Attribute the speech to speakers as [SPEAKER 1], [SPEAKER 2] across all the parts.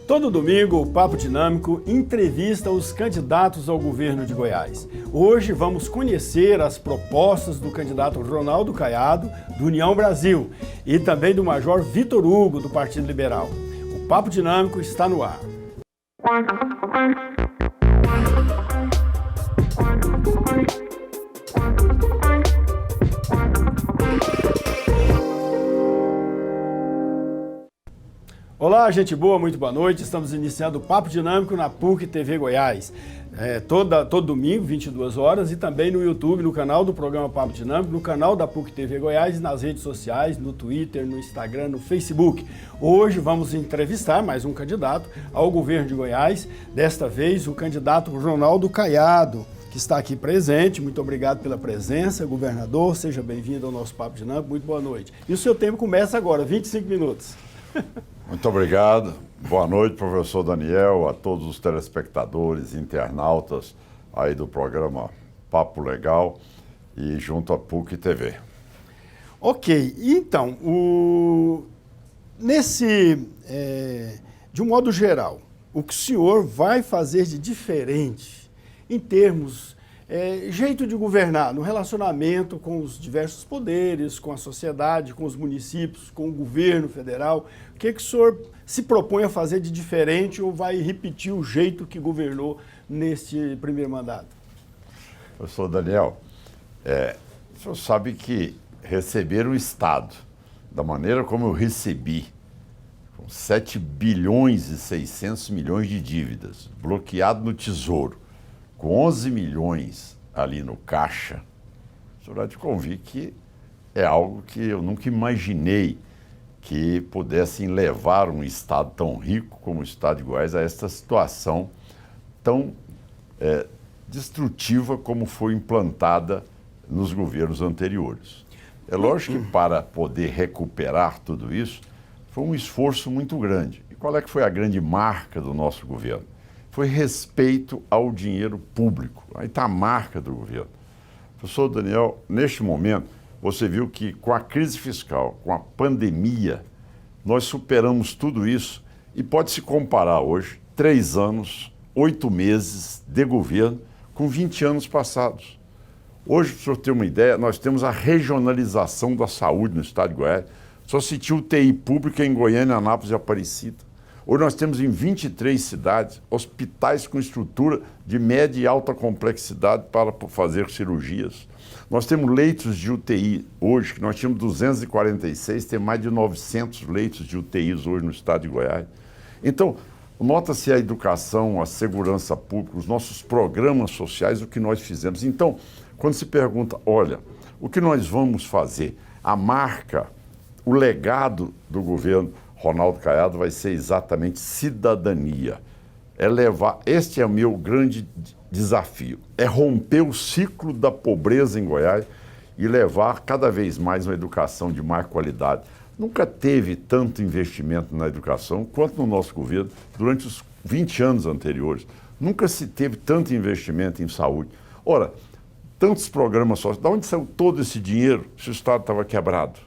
[SPEAKER 1] Todo domingo, o Papo Dinâmico entrevista os candidatos ao governo de Goiás. Hoje vamos conhecer as propostas do candidato Ronaldo Caiado, do União Brasil, e também do Major Vitor Hugo, do Partido Liberal. O Papo Dinâmico está no ar. Olá, gente boa, muito boa noite. Estamos iniciando o Papo Dinâmico na PUC TV Goiás. Todo domingo, 22 horas, e também no YouTube, no canal do programa Papo Dinâmico, no canal da PUC TV Goiás e nas redes sociais, no Twitter, no Instagram, no Facebook. Hoje vamos entrevistar mais um candidato ao governo de Goiás, desta vez o candidato Ronaldo Caiado, que está aqui presente. Muito obrigado pela presença, governador. Seja bem-vindo ao nosso Papo Dinâmico. Muito boa noite. E o seu tempo começa agora, 25 minutos.
[SPEAKER 2] Muito obrigado. Boa noite, professor Daniel, a todos os telespectadores, internautas aí do programa Papo Legal e junto à PUC TV.
[SPEAKER 1] Ok, então, de um modo geral, o que o senhor vai fazer de diferente em termos jeito de governar, no relacionamento com os diversos poderes, com a sociedade, com os municípios, com o governo federal? O que o senhor se propõe a fazer de diferente ou vai repetir o jeito que governou neste primeiro mandato?
[SPEAKER 2] Professor Daniel, o senhor sabe que receber o Estado da maneira como eu recebi, com 7 bilhões e 600 milhões de dívidas, bloqueado no Tesouro, com 11 milhões ali no caixa, o senhor há de convir que é algo que eu nunca imaginei que pudessem levar um estado tão rico como o estado de Goiás a esta situação tão destrutiva como foi implantada nos governos anteriores. É lógico que para poder recuperar tudo isso foi um esforço muito grande. E qual é que foi a grande marca do nosso governo? Foi respeito ao dinheiro público. Aí está a marca do governo. Professor Daniel, neste momento, você viu que com a crise fiscal, com a pandemia, nós superamos tudo isso e pode-se comparar hoje 3 anos, 8 meses de governo com 20 anos passados. Hoje, para o senhor ter uma ideia, nós temos a regionalização da saúde no estado de Goiás. Só se tinha UTI pública em Goiânia, Anápolis e Aparecida. Hoje nós temos em 23 cidades hospitais com estrutura de média e alta complexidade para fazer cirurgias. Nós temos leitos de UTI hoje, que nós tínhamos 246, tem mais de 900 leitos de UTIs hoje no estado de Goiás. Então, nota-se a educação, a segurança pública, os nossos programas sociais, o que nós fizemos. Então, quando se pergunta, olha, o que nós vamos fazer? A marca, o legado do governo Ronaldo Caiado vai ser exatamente cidadania. Este é o meu grande desafio, é romper o ciclo da pobreza em Goiás e levar cada vez mais uma educação de mais qualidade. Nunca teve tanto investimento na educação quanto no nosso governo durante os 20 anos anteriores. Nunca se teve tanto investimento em saúde. Ora, tantos programas sociais, de onde saiu todo esse dinheiro se o Estado estava quebrado?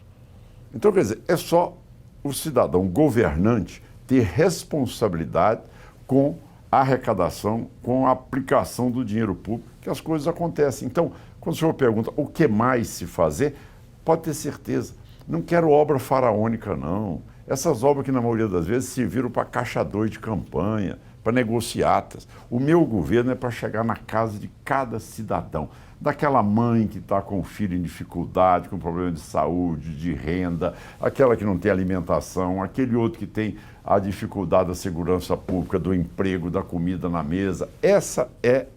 [SPEAKER 2] Então, quer dizer, é só o cidadão governante ter responsabilidade com a arrecadação, com a aplicação do dinheiro público, que as coisas acontecem. Então, quando o senhor pergunta o que mais se fazer, pode ter certeza, não quero obra faraônica, não. Essas obras que, na maioria das vezes, serviram para caixa 2 de campanha, para negociatas. O meu governo é para chegar na casa de cada cidadão. Daquela mãe que está com o filho em dificuldade, com problema de saúde, de renda, aquela que não tem alimentação, aquele outro que tem a dificuldade da segurança pública, do emprego, da comida na mesa. Essa é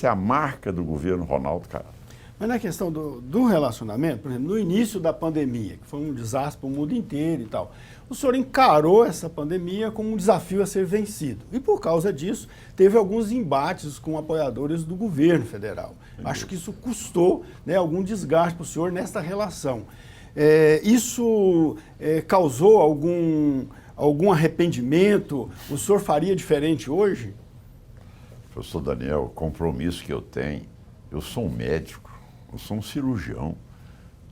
[SPEAKER 2] a marca do governo Ronaldo Caiado.
[SPEAKER 1] Mas na questão do relacionamento, por exemplo, no início da pandemia, que foi um desastre para o mundo inteiro e tal, o senhor encarou essa pandemia como um desafio a ser vencido. E por causa disso, teve alguns embates com apoiadores do governo federal. Acho que isso custou, né, algum desgaste para o senhor nesta relação. Isso causou algum arrependimento? O senhor faria diferente hoje?
[SPEAKER 2] Professor Daniel, o compromisso que eu tenho, eu sou um médico, eu sou um cirurgião.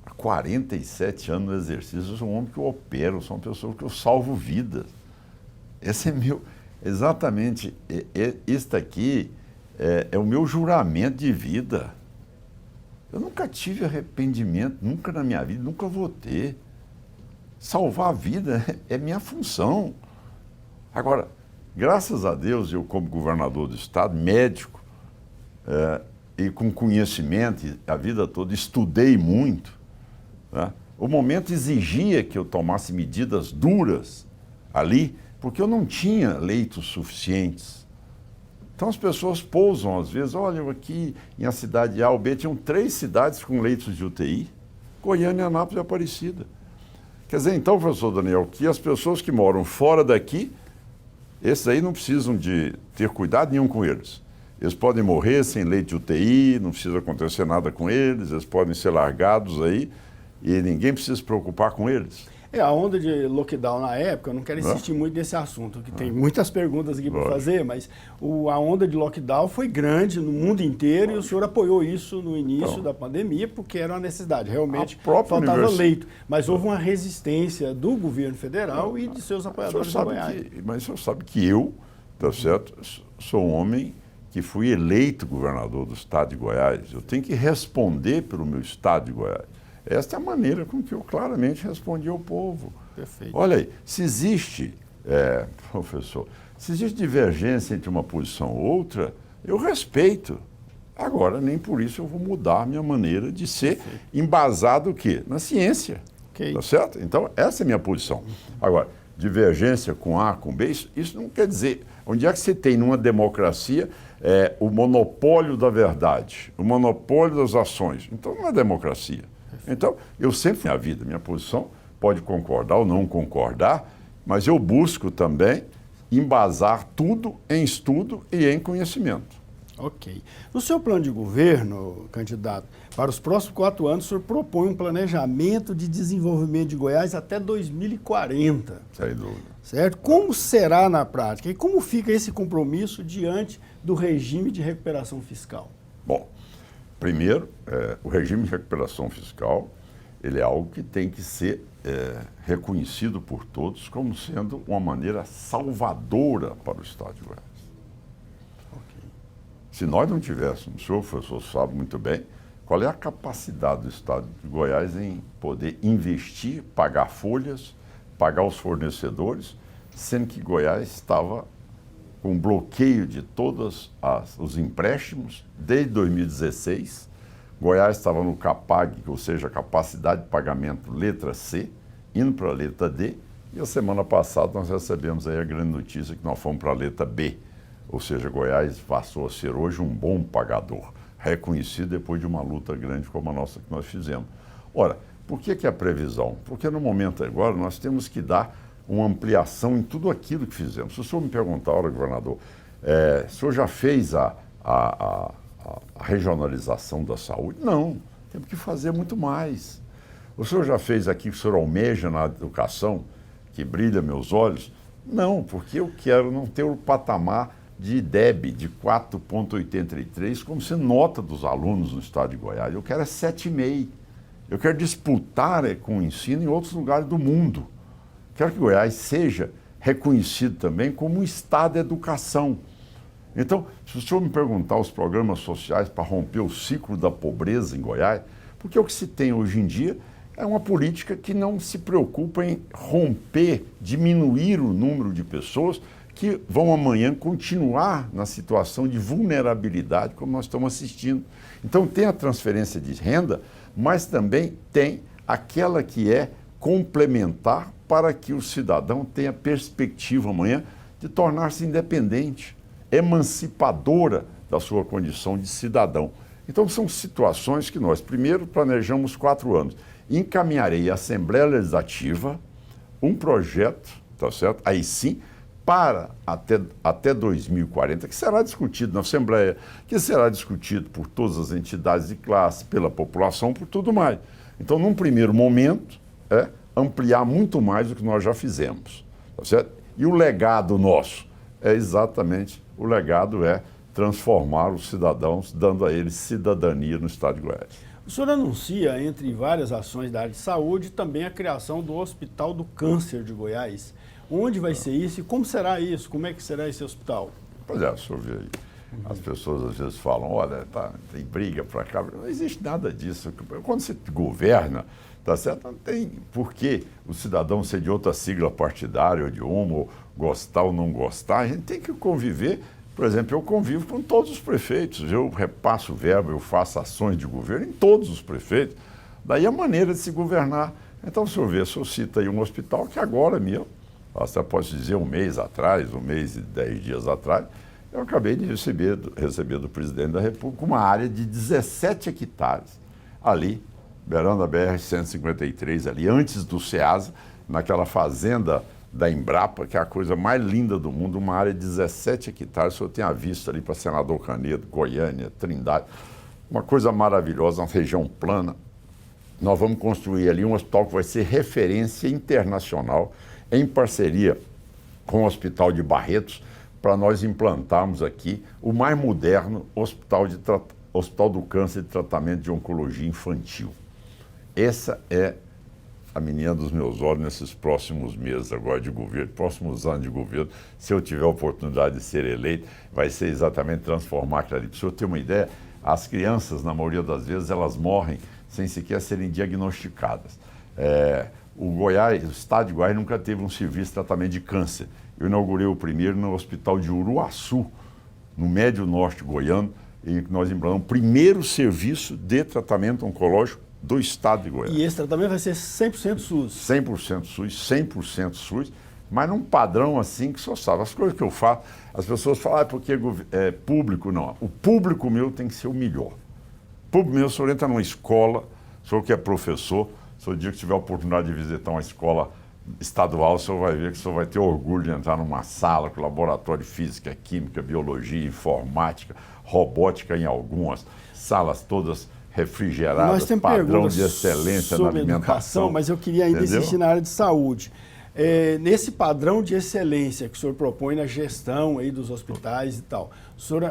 [SPEAKER 2] Há 47 anos no exercício, eu sou um homem que eu opero, eu sou uma pessoa que eu salvo vidas. Exatamente. Isso aqui é o meu juramento de vida. Eu nunca tive arrependimento, nunca na minha vida, nunca vou ter. Salvar a vida é minha função. Agora, graças a Deus, eu como governador do estado, médico, e com conhecimento, a vida toda, estudei muito, né? O momento exigia que eu tomasse medidas duras ali, porque eu não tinha leitos suficientes. Então as pessoas pousam às vezes, olha, eu aqui em a cidade A ou B, tinham 3 cidades com leitos de UTI, Goiânia, Anápolis e Aparecida. Quer dizer, então, professor Daniel, que as pessoas que moram fora daqui, esses aí não precisam de ter cuidado nenhum com eles. Eles podem morrer sem leito de UTI, não precisa acontecer nada com eles, eles podem ser largados aí e ninguém precisa se preocupar com eles.
[SPEAKER 1] A onda de lockdown na época, eu não quero insistir muito nesse assunto, que tem muitas perguntas aqui para fazer, mas a onda de lockdown foi grande no mundo inteiro e o senhor apoiou isso no início da pandemia porque era uma necessidade, realmente faltava leito. Mas houve uma resistência do governo federal e de seus apoiadores em Goiás.
[SPEAKER 2] Mas o senhor sabe que eu, tá certo, sou um homem que fui eleito governador do estado de Goiás. Eu tenho que responder pelo meu estado de Goiás. Esta é a maneira com que eu claramente respondi ao povo.
[SPEAKER 1] Perfeito.
[SPEAKER 2] Olha aí, se existe, professor, se existe divergência entre uma posição ou outra, eu respeito. Agora, nem por isso eu vou mudar a minha maneira de ser embasado o quê? Na ciência. Tá certo? Então, essa é a minha posição. Agora, divergência com A, com B, isso não quer dizer... Onde é que você tem numa democracia o monopólio da verdade, o monopólio das ações? Então, não é democracia. Então, eu sempre, minha vida, minha posição, pode concordar ou não concordar, mas eu busco também embasar tudo em estudo e em conhecimento.
[SPEAKER 1] Ok. No seu plano de governo, candidato, para os próximos 4 anos, o senhor propõe um planejamento de desenvolvimento de Goiás até 2040.
[SPEAKER 2] Sem dúvida.
[SPEAKER 1] Certo? Como será na prática? E como fica esse compromisso diante do regime de recuperação fiscal?
[SPEAKER 2] Bom, primeiro, o regime de recuperação fiscal, ele é algo que tem que ser reconhecido por todos como sendo uma maneira salvadora para o estado de Goiás. Se nós não tivéssemos, o senhor, professor, sabe muito bem, qual é a capacidade do estado de Goiás em poder investir, pagar folhas, pagar os fornecedores, sendo que Goiás estava com bloqueio de todos os empréstimos desde 2016. Goiás estava no CAPAG, ou seja, capacidade de pagamento letra C, indo para a letra D, e a semana passada nós recebemos aí a grande notícia que nós fomos para a letra B. Ou seja, Goiás passou a ser hoje um bom pagador, reconhecido depois de uma luta grande como a nossa que nós fizemos. Ora, por que a previsão? Porque no momento agora nós temos que dar uma ampliação em tudo aquilo que fizemos. Se o senhor me perguntar, olha, governador, o senhor já fez a regionalização da saúde? Não, temos que fazer muito mais. O senhor já fez aqui o que o senhor almeja na educação, que brilha meus olhos? Não, porque eu quero não ter o patamar de IDEB de 4,83, como se nota dos alunos no estado de Goiás. Eu quero 7,5. Eu quero disputar com o ensino em outros lugares do mundo. Quero que Goiás seja reconhecido também como um estado de educação. Então, se o senhor me perguntar os programas sociais para romper o ciclo da pobreza em Goiás, porque o que se tem hoje em dia é uma política que não se preocupa em romper, diminuir o número de pessoas que vão amanhã continuar na situação de vulnerabilidade como nós estamos assistindo. Então tem a transferência de renda, mas também tem aquela que é complementar para que o cidadão tenha perspectiva amanhã de tornar-se independente, emancipadora da sua condição de cidadão. Então são situações que nós, primeiro, planejamos 4 anos. Encaminharei à Assembleia Legislativa um projeto, tá certo? Aí sim, para até 2040, que será discutido na Assembleia, que será discutido por todas as entidades de classe, pela população, por tudo mais. Então, num primeiro momento, ampliar muito mais do que nós já fizemos, tá certo? E o legado nosso o legado é transformar os cidadãos, dando a eles cidadania no estado de Goiás.
[SPEAKER 1] O senhor anuncia, entre várias ações da área de saúde, também a criação do Hospital do Câncer de Goiás. Onde vai ser isso e como será isso? Como é que será esse hospital?
[SPEAKER 2] Pois é, o senhor vê aí. As pessoas às vezes falam, olha, tem briga para cá. Não existe nada disso. Quando você governa, tá certo? Não tem por que o cidadão ser de outra sigla partidária ou de uma, ou gostar ou não gostar. A gente tem que conviver. Por exemplo, eu convivo com todos os prefeitos. Eu repasso verba, eu faço ações de governo em todos os prefeitos. Daí a maneira de se governar. Então, o senhor vê, o senhor cita aí um hospital que agora mesmo, até posso dizer um mês atrás, um mês e 10 dias atrás, eu acabei de receber do presidente da República uma área de 17 hectares ali, beirando a BR-153, ali antes do Ceasa, naquela fazenda da Embrapa, que é a coisa mais linda do mundo, uma área de 17 hectares. O senhor tem a vista ali para Senador Canedo, Goiânia, Trindade, uma coisa maravilhosa, uma região plana. Nós vamos construir ali um hospital que vai ser referência internacional, em parceria com o Hospital de Barretos, para nós implantarmos aqui o mais moderno Hospital do Câncer de Tratamento de Oncologia Infantil. Essa é a menina dos meus olhos nesses próximos meses agora de governo, próximos anos de governo. Se eu tiver a oportunidade de ser eleito, vai ser exatamente transformar aquilo ali. Para o senhor ter uma ideia, as crianças, na maioria das vezes, elas morrem sem sequer serem diagnosticadas. O estado de Goiás nunca teve um serviço de tratamento de câncer. Eu inaugurei o primeiro no hospital de Uruaçu, no Médio Norte goiano, e nós implantamos o primeiro serviço de tratamento oncológico do estado de Goiás.
[SPEAKER 1] E esse tratamento vai ser 100% SUS?
[SPEAKER 2] 100% SUS, 100% SUS, mas num padrão assim que só sabe. As coisas que eu faço, as pessoas falam, porque é público, não. O público meu tem que ser o melhor. O público meu, o senhor entra numa escola, o senhor que é professor, o dia que tiver a oportunidade de visitar uma escola estadual, o senhor vai ver que o senhor vai ter orgulho de entrar numa sala com laboratório de física, química, biologia, informática, robótica em algumas, salas todas refrigeradas, padrão de excelência na alimentação.
[SPEAKER 1] Educação, mas eu queria ainda insistir na área de saúde. Nesse padrão de excelência que o senhor propõe na gestão aí dos hospitais e tal, o senhor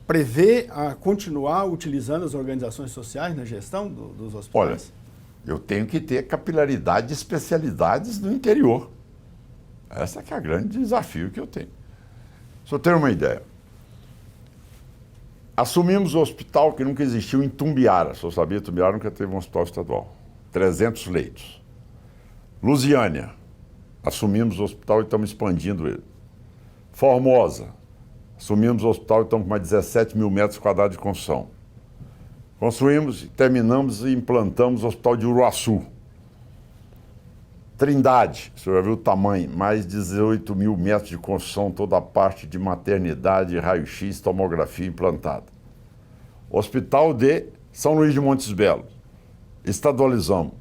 [SPEAKER 1] prevê continuar utilizando as organizações sociais na gestão dos hospitais?
[SPEAKER 2] Olha, eu tenho que ter capilaridade de especialidades no interior. Esse que é o grande desafio que eu tenho. Se eu ter uma ideia, assumimos o hospital que nunca existiu em Tumbiara. Se eu sabia, Tumbiara nunca teve um hospital estadual. 300 leitos. Lusiânia, assumimos o hospital e estamos expandindo ele. Formosa, assumimos o hospital e estamos com mais 17 mil metros quadrados de construção. Construímos, terminamos e implantamos o Hospital de Uruaçu. Trindade, o senhor já viu o tamanho, mais 18 mil metros de construção, toda a parte de maternidade, raio-x, tomografia implantada. Hospital de São Luís de Montes Belos, estadualizamos,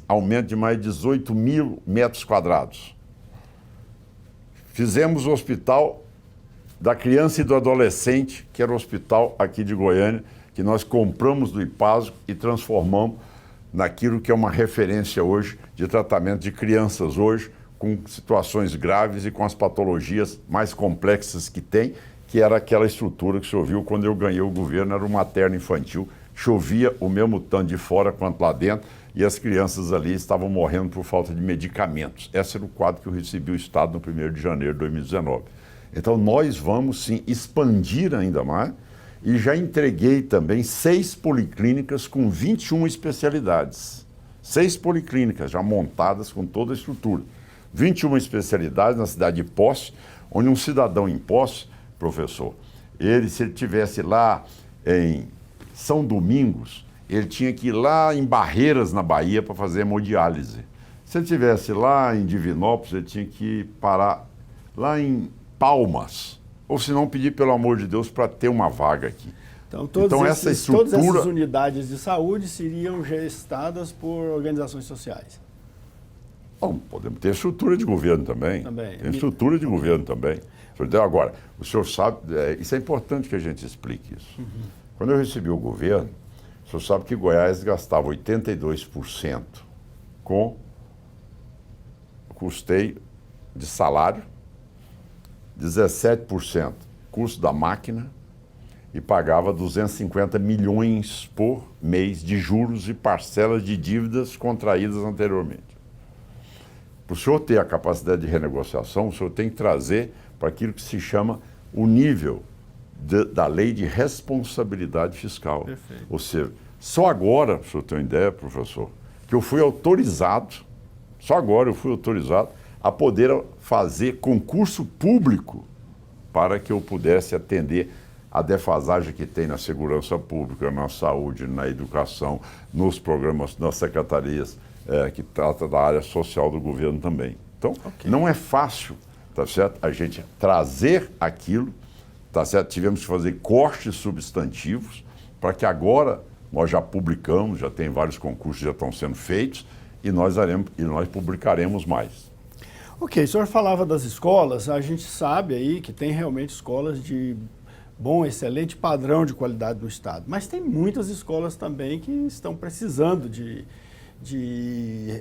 [SPEAKER 2] aumento de mais 18 mil metros quadrados. Fizemos o Hospital da Criança e do Adolescente, que era o hospital aqui de Goiânia, que nós compramos do IPASGO e transformamos naquilo que é uma referência hoje de tratamento de crianças hoje, com situações graves e com as patologias mais complexas que tem, que era aquela estrutura que o senhor viu quando eu ganhei o governo, era um materno infantil, chovia o mesmo tanto de fora quanto lá dentro, e as crianças ali estavam morrendo por falta de medicamentos. Esse era o quadro que eu recebi o Estado no 1º de janeiro de 2019. Então nós vamos sim expandir ainda mais, e já entreguei também 6 policlínicas com 21 especialidades. 6 policlínicas já montadas com toda a estrutura. 21 especialidades na cidade de Poços, onde um cidadão em Poços, professor, se ele estivesse lá em São Domingos, ele tinha que ir lá em Barreiras, na Bahia, para fazer hemodiálise. Se ele estivesse lá em Divinópolis, ele tinha que parar lá em Palmas, ou se não pedir, pelo amor de Deus, para ter uma vaga aqui.
[SPEAKER 1] Então, todas essas unidades de saúde seriam gestadas por organizações sociais?
[SPEAKER 2] Bom, podemos ter estrutura de governo também. Tem estrutura de governo também. Agora, o senhor sabe, isso é importante que a gente explique isso. Uhum. Quando eu recebi o governo, o senhor sabe que Goiás gastava 82% com custeio de salário, 17% custo da máquina e pagava 250 milhões por mês de juros e parcelas de dívidas contraídas anteriormente. para o senhor ter a capacidade de renegociação, o senhor tem que trazer para aquilo que se chama o nível da lei de responsabilidade fiscal.
[SPEAKER 1] Perfeito.
[SPEAKER 2] Ou seja, só agora, para o senhor ter uma ideia, professor, que eu fui autorizado, só agora eu fui autorizado a poder fazer concurso público para que eu pudesse atender a defasagem que tem na segurança pública, na saúde, na educação, nos programas, nas secretarias que trata da área social do governo também. Então, não é fácil, tá certo? A gente trazer aquilo, tá certo? Tivemos que fazer cortes substantivos para que agora nós já publicamos, já tem vários concursos que já estão sendo feitos e nós publicaremos mais.
[SPEAKER 1] Ok, o senhor falava das escolas, a gente sabe aí que tem realmente escolas de bom, excelente padrão de qualidade no Estado, mas tem muitas escolas também que estão precisando de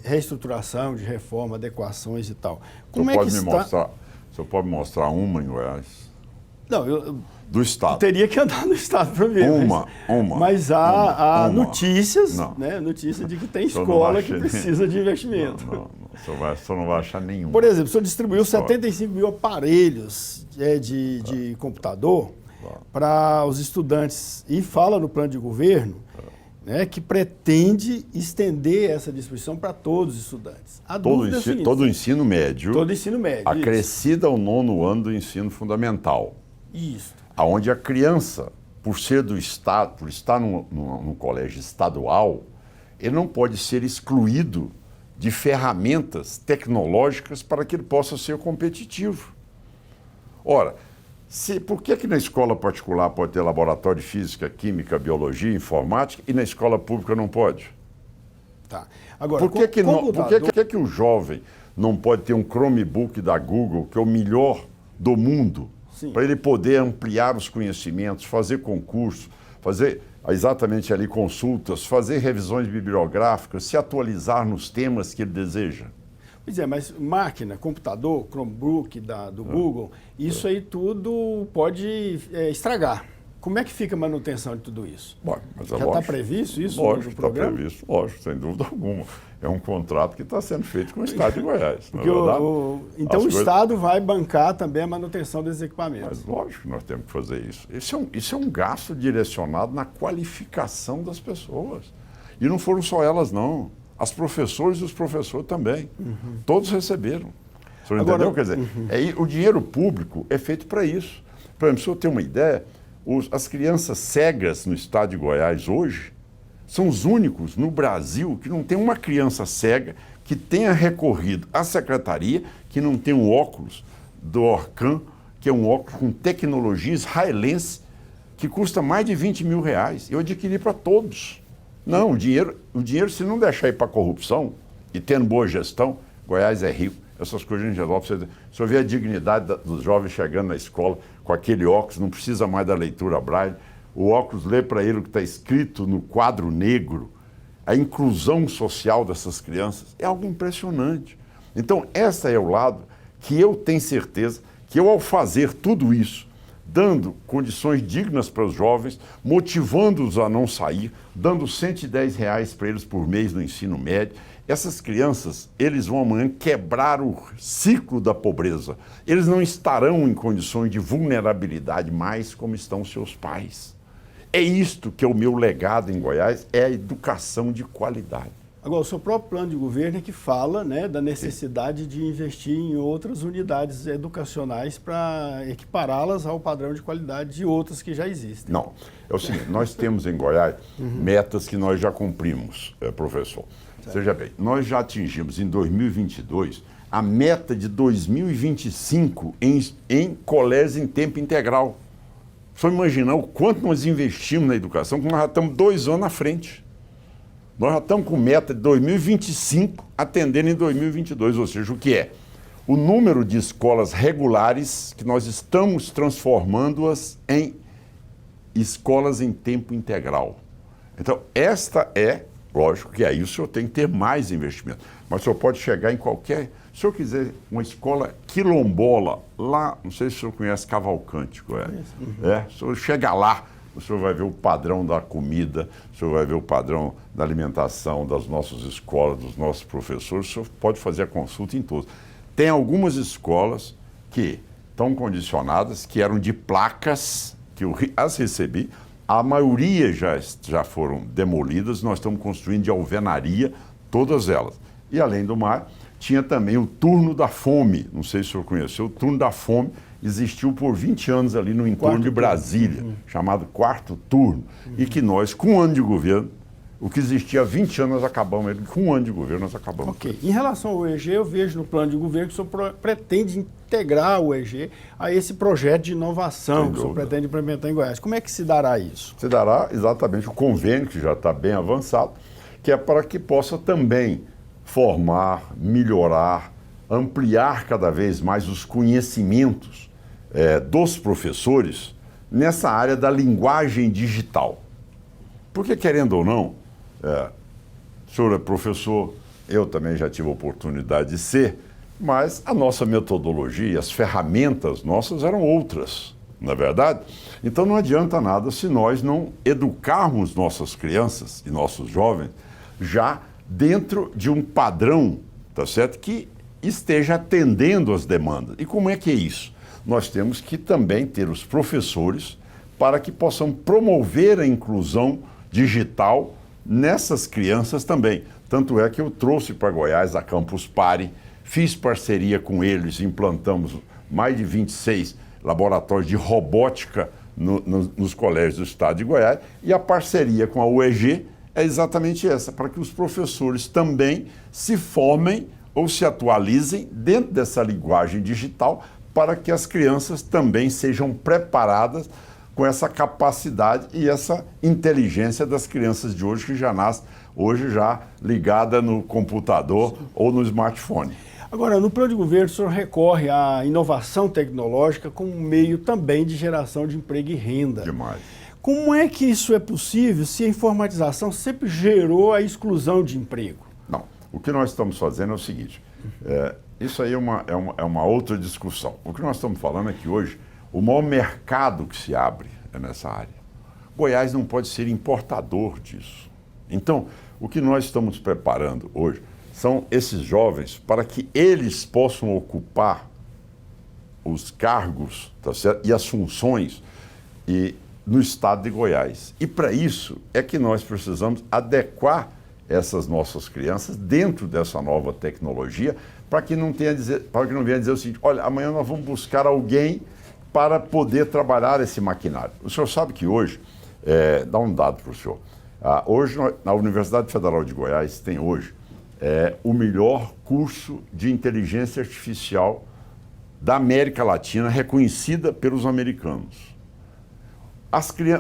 [SPEAKER 1] reestruturação, de reforma, adequações e tal. Como é que está?
[SPEAKER 2] O senhor pode mostrar uma em Goiás?
[SPEAKER 1] Não,
[SPEAKER 2] do Estado.
[SPEAKER 1] Eu teria que andar no Estado para ver. Mas há notícias, né, notícia de que tem escola que precisa de investimento.
[SPEAKER 2] O senhor não vai achar nenhuma.
[SPEAKER 1] Por exemplo, o senhor distribuiu 75 mil aparelhos de computador para os estudantes e fala no plano de governo que pretende estender essa distribuição para todos os estudantes.
[SPEAKER 2] Todo o ensino médio.
[SPEAKER 1] Todo ensino médio.
[SPEAKER 2] Acrescida ao 9º ano do ensino fundamental.
[SPEAKER 1] Isso.
[SPEAKER 2] Onde a criança, por ser do Estado, por estar num colégio estadual, ele não pode ser excluído de ferramentas tecnológicas para que ele possa ser competitivo. Ora, por que na escola particular pode ter laboratório de física, química, biologia, informática e na escola pública não pode?
[SPEAKER 1] Tá. Agora,
[SPEAKER 2] por que o jovem não pode ter um Chromebook da Google, que é o melhor do mundo, para ele poder ampliar os conhecimentos, fazer concurso, fazer exatamente ali consultas, fazer revisões bibliográficas, se atualizar nos temas que ele deseja?
[SPEAKER 1] Pois é, mas máquina, computador, Chromebook do Google, isso aí tudo pode estragar. Como é que fica a manutenção de tudo isso?
[SPEAKER 2] Bom, mas
[SPEAKER 1] já está previsto isso
[SPEAKER 2] no
[SPEAKER 1] programa?
[SPEAKER 2] Está previsto, lógico, sem dúvida alguma. É um contrato que está sendo feito com o Estado de Goiás.
[SPEAKER 1] Então o Estado vai bancar também a manutenção desses equipamentos.
[SPEAKER 2] Mas lógico que nós temos que fazer isso. Isso é um gasto direcionado na qualificação das pessoas. E não foram só elas, não. As professoras e os professores também. Todos receberam. O senhor entendeu? Quer dizer, o dinheiro público é feito para isso. Por exemplo, se eu ter uma ideia, as crianças cegas no estado de Goiás hoje são os únicos no Brasil que não tem uma criança cega que tenha recorrido à secretaria, que não tem um óculos do Orcan, que é um óculos com tecnologia israelense, que custa mais de 20 mil reais. Eu adquiri para todos. Não, o dinheiro, se não deixar ir para a corrupção e tendo boa gestão, Goiás é rico. Essas coisas a gente resolve. O senhor vê a dignidade dos jovens chegando na escola com aquele óculos, não precisa mais da leitura braille. O óculos lê para ele o que está escrito no quadro negro. A inclusão social dessas crianças é algo impressionante. Então, esse é o lado que eu tenho certeza que eu, ao fazer tudo isso, dando condições dignas para os jovens, motivando-os a não sair, dando R$110 para eles por mês no ensino médio, essas crianças, eles vão amanhã quebrar o ciclo da pobreza. Eles não estarão em condições de vulnerabilidade mais como estão seus pais. É isto que é o meu legado em Goiás, é a educação de qualidade.
[SPEAKER 1] Agora, o seu próprio plano de governo é que fala, né, da necessidade de investir em outras unidades educacionais para equipará-las ao padrão de qualidade de outras que já existem.
[SPEAKER 2] Não, é o seguinte, nós temos em Goiás metas que nós já cumprimos, professor. Veja bem, nós já atingimos em 2022 a meta de 2025 em colégios em tempo integral. Só imaginar o quanto nós investimos na educação, que nós já estamos 2 anos à frente. Nós já estamos com meta de 2025 atendendo em 2022, ou seja, o que é? O número de escolas regulares que nós estamos transformando-as em escolas em tempo integral. Então, esta é, lógico que aí o senhor tem que ter mais investimento, mas o senhor pode chegar em qualquer... Se o senhor quiser uma escola quilombola, lá, não sei se o senhor conhece Cavalcante, o senhor chega lá o senhor vai ver o padrão da comida, o senhor vai ver o padrão da alimentação das nossas escolas, dos nossos professores, o senhor pode fazer a consulta em todos. Tem algumas escolas que estão condicionadas, que eram de placas, que eu as recebi, a maioria já foram demolidas, nós estamos construindo de alvenaria, todas elas. E além do mais, tinha também o turno da fome, não sei se o senhor conheceu, o turno da fome existiu por 20 anos ali no entorno de Brasília, chamado quarto turno, e que nós, com um ano de governo, o que existia há 20 anos nós acabamos, com um ano de governo nós acabamos.
[SPEAKER 1] Ok. Em relação ao EG, eu vejo no plano de governo que o senhor pretende integrar o EG a esse projeto de inovação que o senhor pretende implementar em Goiás. Como é que se dará isso?
[SPEAKER 2] Se dará exatamente o convênio, que já está bem avançado, que é para que possa também formar, melhorar, ampliar cada vez mais os conhecimentos dos professores nessa área da linguagem digital. Porque, querendo ou não, o senhor é professor, eu também já tive a oportunidade de ser, mas a nossa metodologia, as ferramentas nossas eram outras, não é verdade? Então não adianta nada se nós não educarmos nossas crianças e nossos jovens já dentro de um padrão, tá certo? Que esteja atendendo às demandas. E como é que é isso? Nós temos que também ter os professores para que possam promover a inclusão digital nessas crianças também. Tanto é que eu trouxe para Goiás a Campus Party, fiz parceria com eles, implantamos mais de 26 laboratórios de robótica nos colégios do estado de Goiás, e a parceria com a UEG é exatamente essa, para que os professores também se formem ou se atualizem dentro dessa linguagem digital, para que as crianças também sejam preparadas com essa capacidade e essa inteligência das crianças de hoje, que já nascem hoje já ligada no computador ou no smartphone.
[SPEAKER 1] Agora, no plano de governo, o senhor recorre à inovação tecnológica como meio também de geração de emprego e renda.
[SPEAKER 2] Demais.
[SPEAKER 1] Como é que isso é possível se a informatização sempre gerou a exclusão de emprego?
[SPEAKER 2] Não. O que nós estamos fazendo é o seguinte, isso aí é uma outra discussão. O que nós estamos falando é que hoje o maior mercado que se abre é nessa área. Goiás não pode ser importador disso. Então, o que nós estamos preparando hoje são esses jovens para que eles possam ocupar os cargos, tá certo? E as funções no estado de Goiás. E para isso é que nós precisamos adequar essas nossas crianças dentro dessa nova tecnologia, para que não venha dizer o seguinte: olha, amanhã nós vamos buscar alguém para poder trabalhar esse maquinário. O senhor sabe que hoje, dá um dado para o senhor, hoje na Universidade Federal de Goiás tem hoje o melhor curso de inteligência artificial da América Latina, reconhecida pelos americanos.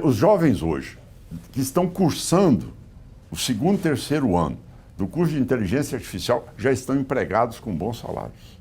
[SPEAKER 2] Os jovens hoje, que estão cursando o segundo, terceiro ano do curso de inteligência artificial, já estão empregados com bons salários.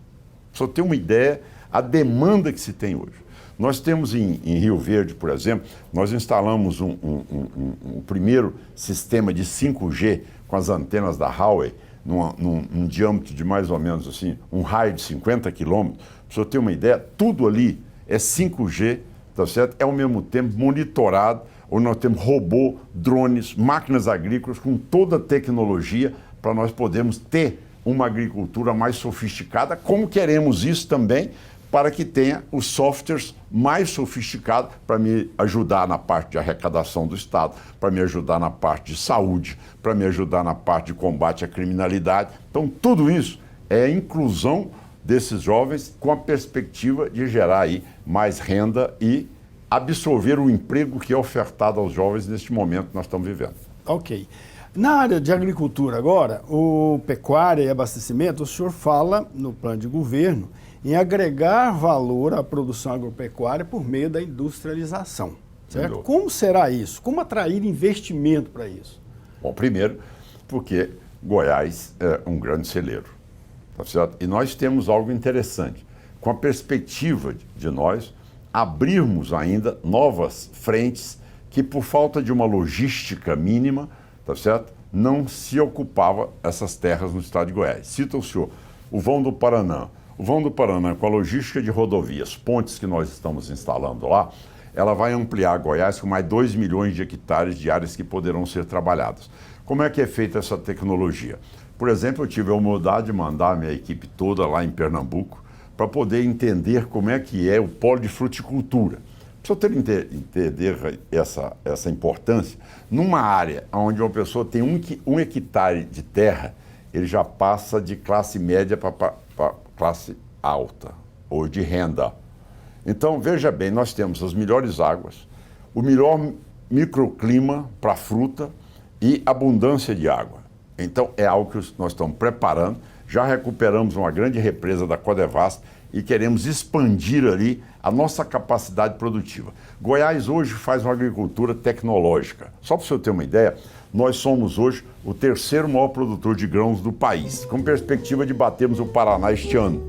[SPEAKER 2] Só ter uma ideia, a demanda que se tem hoje. Nós temos em Rio Verde, por exemplo, nós instalamos um primeiro sistema de 5G com as antenas da Huawei, num diâmetro de mais ou menos assim, um raio de 50 quilômetros. Para você ter uma ideia, tudo ali é 5G, tá certo? É ao mesmo tempo monitorado, onde nós temos robô, drones, máquinas agrícolas, com toda a tecnologia para nós podermos ter uma agricultura mais sofisticada, como queremos isso também, para que tenha os softwares mais sofisticados para me ajudar na parte de arrecadação do Estado, para me ajudar na parte de saúde, para me ajudar na parte de combate à criminalidade. Então, tudo isso é a inclusão desses jovens com a perspectiva de gerar aí mais renda e absorver o emprego que é ofertado aos jovens neste momento que nós estamos vivendo.
[SPEAKER 1] Ok. Na área de agricultura agora, o pecuária e abastecimento, o senhor fala no plano de governo em agregar valor à produção agropecuária por meio da industrialização, certo?
[SPEAKER 2] Melhor.
[SPEAKER 1] Como será isso? Como atrair investimento para isso?
[SPEAKER 2] Bom, primeiro, porque Goiás é um grande celeiro, tá certo? E nós temos algo interessante, com a perspectiva de nós abrirmos ainda novas frentes que, por falta de uma logística mínima, tá certo? Não se ocupava essas terras no estado de Goiás. Cita o senhor o Vão do Paraná. O Vão do Paraná, com a logística de rodovias, pontes que nós estamos instalando lá, ela vai ampliar Goiás com mais 2 milhões de hectares de áreas que poderão ser trabalhadas. Como é que é feita essa tecnologia? Por exemplo, eu tive a humildade de mandar a minha equipe toda lá em Pernambuco para poder entender como é que é o polo de fruticultura. Para você entender essa importância, numa área onde uma pessoa tem um hectare de terra, ele já passa de classe média para classe alta, ou de renda. Então, veja bem, nós temos as melhores águas, o melhor microclima para a fruta e abundância de água. Então, é algo que nós estamos preparando. Já recuperamos uma grande represa da Codevasf e queremos expandir ali a nossa capacidade produtiva. Goiás hoje faz uma agricultura tecnológica. Só para você ter uma ideia, nós somos hoje o terceiro maior produtor de grãos do país, com perspectiva de batermos o Paraná este ano,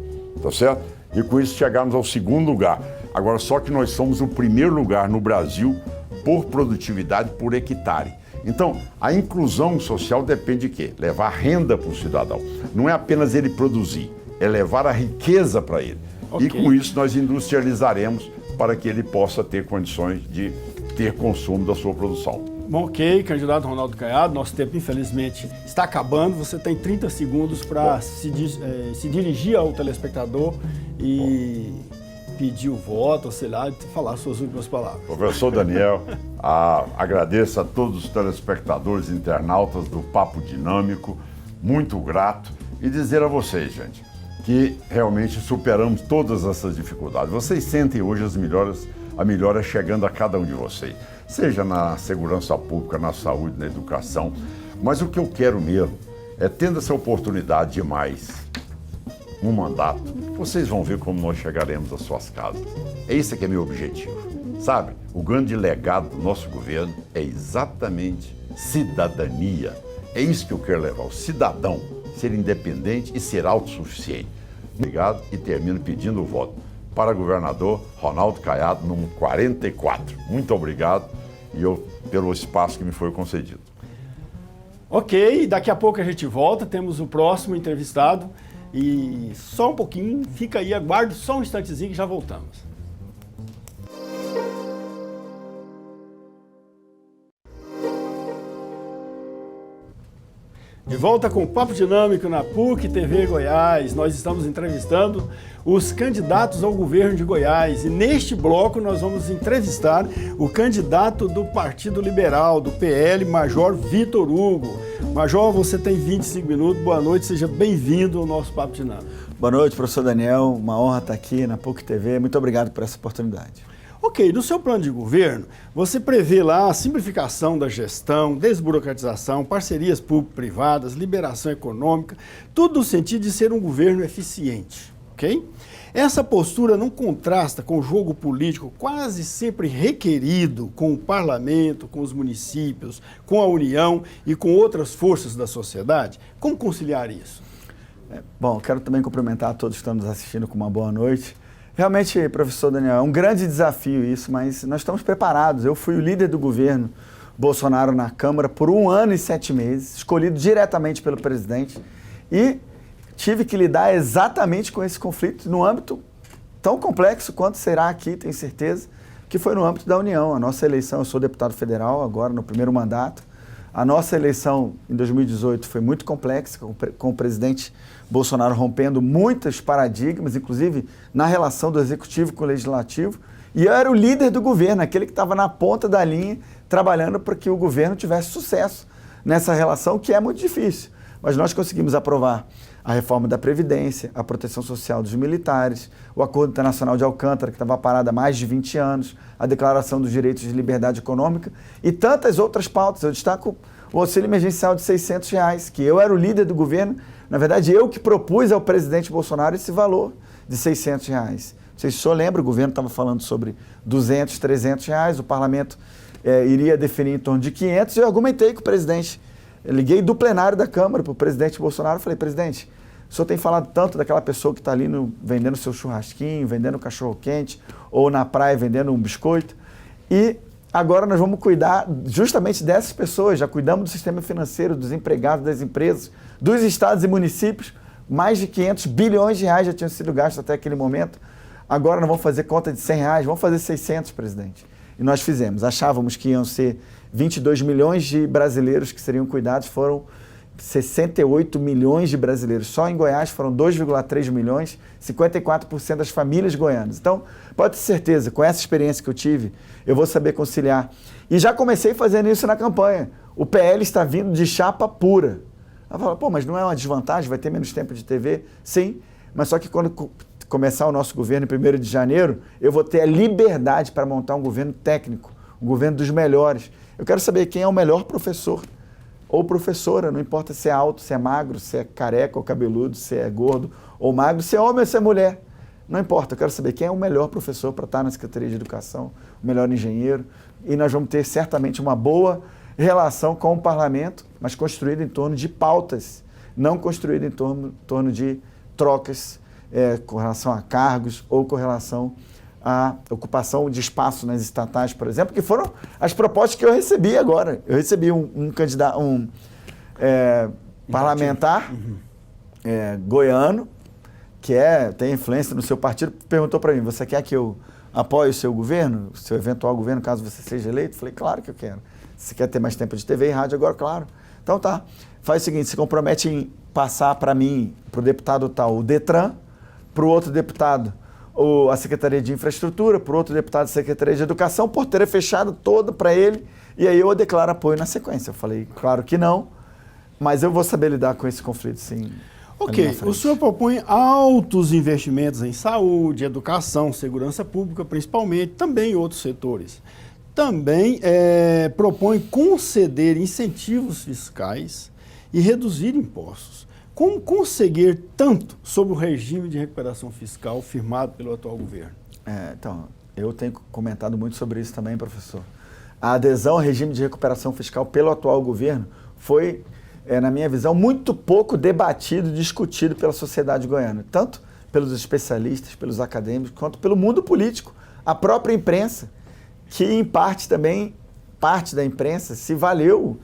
[SPEAKER 2] tá certo? E com isso chegarmos ao segundo lugar. Agora, só que nós somos o primeiro lugar no Brasil por produtividade por hectare. Então, a inclusão social depende de quê? Levar renda para o cidadão. Não é apenas ele produzir, é levar a riqueza para ele. Okay. E com isso nós industrializaremos para que ele possa ter condições de ter consumo da sua produção.
[SPEAKER 1] Bom, ok, candidato Ronaldo Caiado, nosso tempo infelizmente está acabando. Você tem 30 segundos para se dirigir ao telespectador e pedir o voto, ou sei lá, falar suas últimas palavras.
[SPEAKER 2] Professor Daniel, agradeço a todos os telespectadores e internautas do Papo Dinâmico, muito grato, e dizer a vocês, gente, que realmente superamos todas essas dificuldades. Vocês sentem hoje a melhora chegando a cada um de vocês, seja na segurança pública, na saúde, na educação, mas o que eu quero mesmo é, tendo essa oportunidade de mais um mandato, vocês vão ver como nós chegaremos às suas casas. É isso que é meu objetivo, sabe? O grande legado do nosso governo é exatamente cidadania. É isso que eu quero levar, o cidadão ser independente e ser autossuficiente. Obrigado e termino pedindo o voto para governador Ronaldo Caiado, número 44. Muito obrigado pelo espaço que me foi concedido.
[SPEAKER 1] Ok, daqui a pouco a gente volta, temos o próximo entrevistado. E só um pouquinho, fica aí, aguarde só um instantezinho que já voltamos. De volta com o Papo Dinâmico na PUC TV Goiás. Nós estamos entrevistando os candidatos ao governo de Goiás. E neste bloco nós vamos entrevistar o candidato do Partido Liberal, do PL, Major Vitor Hugo. Major, você tem 25 minutos. Boa noite, seja bem-vindo ao nosso Papo Dinâmico.
[SPEAKER 3] Boa noite, professor Daniel. Uma honra estar aqui na PUC TV. Muito obrigado por essa oportunidade.
[SPEAKER 1] Ok, no seu plano de governo, você prevê lá a simplificação da gestão, desburocratização, parcerias público-privadas, liberação econômica, tudo no sentido de ser um governo eficiente, ok? Essa postura não contrasta com o jogo político quase sempre requerido com o parlamento, com os municípios, com a União e com outras forças da sociedade? Como conciliar isso?
[SPEAKER 3] Bom, quero também cumprimentar a todos que estão nos assistindo com uma boa noite. Realmente, professor Daniel, é um grande desafio isso, mas nós estamos preparados. Eu fui o líder do governo Bolsonaro na Câmara por 1 ano e 7 meses, escolhido diretamente pelo presidente, e tive que lidar exatamente com esse conflito no âmbito tão complexo quanto será aqui, tenho certeza, que foi no âmbito da União. A nossa eleição, eu sou deputado federal agora no primeiro mandato, a nossa eleição em 2018 foi muito complexa, com o presidente Bolsonaro rompendo muitos paradigmas, inclusive na relação do executivo com o legislativo, e eu era o líder do governo, aquele que estava na ponta da linha, trabalhando para que o governo tivesse sucesso nessa relação, que é muito difícil. Mas nós conseguimos aprovar a reforma da Previdência, a proteção social dos militares, o Acordo Internacional de Alcântara, que estava parado há mais de 20 anos, a Declaração dos Direitos de Liberdade Econômica e tantas outras pautas. Eu destaco o auxílio emergencial de R$600, que eu era o líder do governo. Na verdade, eu que propus ao presidente Bolsonaro esse valor de R$600. Não sei se o senhor lembra, o governo estava falando sobre R$200, R$300, o parlamento iria definir em torno de 500, e eu argumentei com o presidente. Eu liguei do plenário da Câmara para o presidente Bolsonaro e falei: presidente, o senhor tem falado tanto daquela pessoa que está ali vendendo seu churrasquinho, vendendo cachorro-quente, ou na praia vendendo um biscoito, e agora nós vamos cuidar justamente dessas pessoas. Já cuidamos do sistema financeiro, dos empregados, das empresas, dos estados e municípios. Mais de 500 bilhões de reais já tinham sido gastos até aquele momento. Agora nós vamos fazer conta de R$100, vamos fazer 600, presidente. E nós fizemos. Achávamos que iam ser 22 milhões de brasileiros que seriam cuidados, foram 68 milhões de brasileiros. Só em Goiás foram 2,3 milhões, 54% das famílias goianas. Então, pode ter certeza, com essa experiência que eu tive, eu vou saber conciliar. E já comecei fazendo isso na campanha. O PL está vindo de chapa pura. Ela fala, pô, mas não é uma desvantagem? Vai ter menos tempo de TV? Sim, mas só que quando começar o nosso governo em 1º de janeiro, eu vou ter a liberdade para montar um governo técnico, um governo dos melhores. Eu quero saber quem é o melhor professor ou professora, não importa se é alto, se é magro, se é careca ou cabeludo, se é gordo ou magro, se é homem ou se é mulher. Não importa, eu quero saber quem é o melhor professor para estar na Secretaria de Educação, o melhor engenheiro, e nós vamos ter certamente uma boa relação com o parlamento, mas construída em torno de pautas, não construída em torno de trocas com relação a cargos ou com relação à ocupação de espaço nas estatais, por exemplo, que foram as propostas que eu recebi agora. Eu recebi um candidato, parlamentar goiano, que tem influência no seu partido, perguntou para mim, você quer que eu apoie o seu governo, o seu eventual governo, caso você seja eleito? Falei, claro que eu quero. Você quer ter mais tempo de TV e rádio agora? Claro. Então tá, faz o seguinte, se compromete em passar para mim, para o deputado tal, o Detran, para o outro deputado a Secretaria de Infraestrutura, para o outro deputado a Secretaria de Educação, porteira fechada toda para ele, e aí eu declaro apoio na sequência. Eu falei, claro que não, mas eu vou saber lidar com esse conflito, sim.
[SPEAKER 1] Ok, o senhor propõe altos investimentos em saúde, educação, segurança pública, principalmente, também em outros setores. Também propõe conceder incentivos fiscais e reduzir impostos. Como conseguir tanto sobre o regime de recuperação fiscal firmado pelo atual governo?
[SPEAKER 3] Então, eu tenho comentado muito sobre isso também, professor. A adesão ao regime de recuperação fiscal pelo atual governo foi, na minha visão, muito pouco debatido e discutido pela sociedade goiana, tanto pelos especialistas, pelos acadêmicos, quanto pelo mundo político, a própria imprensa, que em parte também, parte da imprensa se valeu,